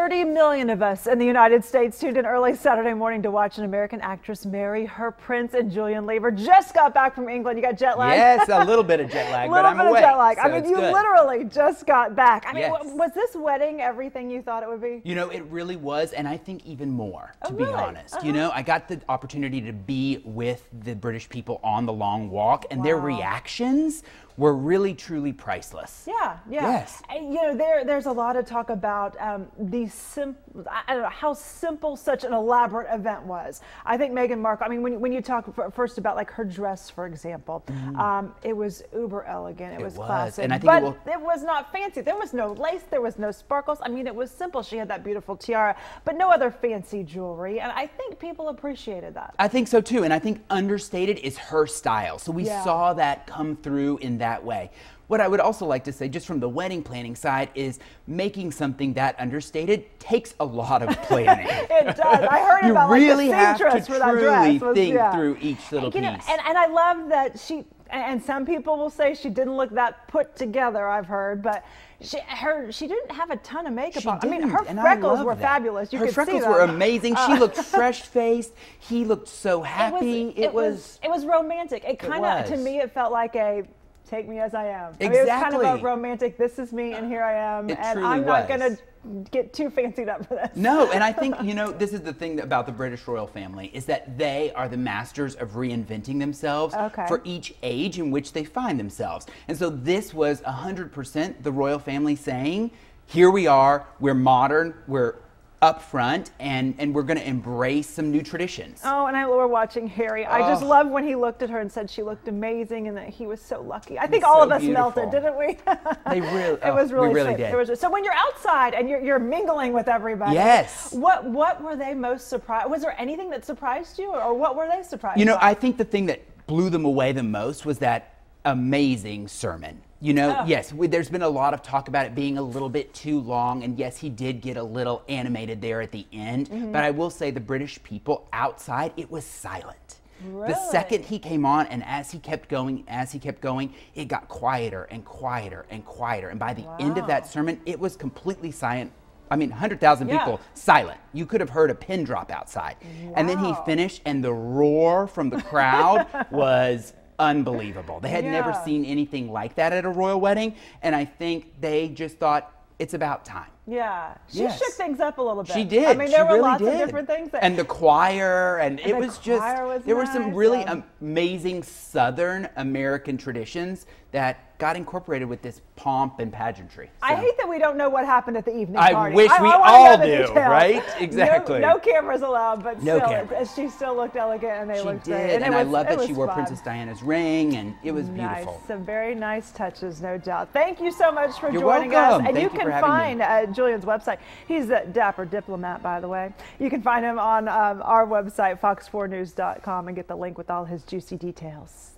30 million of us in the United States tuned in early Saturday morning to watch an American actress marry her prince, and Julian Lever just got back from England. You got jet lag? Yes, a little bit of jet lag, but I'm awake. Jet lag. So I mean, you good. literally just got back. I mean, Yes. was this wedding everything you thought it would be? You know, it really was, and I think even more, to be really? honest. You know, I got the opportunity to be with the British people on the long walk, and their reactions were really, truly priceless. Yeah, yeah. Yes. You know, there's a lot of talk about I don't know how simple such an elaborate event was. I think Meghan Markle, I mean, when you talk first about like her dress, for example, it was uber elegant. It was classic. And I think it was not fancy. There was no lace. There was no sparkles. I mean, it was simple. She had that beautiful tiara, but no other fancy jewelry. And I think people appreciated that. I think so too, and I think understated is her style. So we saw that come through in that way. What I would also like to say, just from the wedding planning side, is making something that understated takes a lot of planning. It does. I heard about really like, the have to for that dress truly think through each little piece. Know, and I love that and some people will say she didn't look that put together, I've heard, but she didn't have a ton of makeup on. I mean, her freckles were fabulous. Her freckles were amazing. She looked fresh-faced. He looked so happy. It was romantic. It kind of, to me, it felt like a take me as I am. Exactly. I mean, it was kind of a romantic, this is me and here I am, and I'm not going to get too fancied up for this. No, and I think, you know, this is the thing about the British royal family, is that they are the masters of reinventing themselves for each age in which they find themselves. And so this was 100% the royal family saying, here we are, we're modern, we're up front, and we're going to embrace some new traditions. Oh, and we're watching Harry. I just love when he looked at her and said she looked amazing and that he was so lucky. I think all of us melted, didn't we? They really, it was really, we really sweet. did. It was so when you're outside and you're mingling with everybody. Yes. What were they most surprised? Was there anything that surprised you, or what were they surprised? You know, by? I think the thing that blew them away the most was that amazing sermon. You know, yes, there's been a lot of talk about it being a little bit too long, and yes, he did get a little animated there at the end, but I will say the British people outside, it was silent. Really? The second he came on, and as he kept going, it got quieter and quieter and quieter, and by the end of that sermon, it was completely silent. I mean, 100,000 people silent. You could have heard a pin drop outside. And then he finished, and the roar from the crowd was unbelievable. They had never seen anything like that at a royal wedding, and I think they just thought it's about time. Yeah, she shook things up a little bit. She did. I mean, there were really lots of different things. And the choir, and it was just, there were some really amazing Southern American traditions that got incorporated with this pomp and pageantry. So. I hate that we don't know what happened at the evening party. I wish we all knew, right? Exactly. No cameras allowed, but no still, cameras. She still looked elegant, and they looked great. And I love that she wore Princess Diana's ring, and it was beautiful. Some very nice touches, no doubt. Thank you so much for You're joining welcome. us. And Thank you can find Julian's website. He's a dapper diplomat, by the way. You can find him on our website, fox4news.com, and get the link with all his juicy details.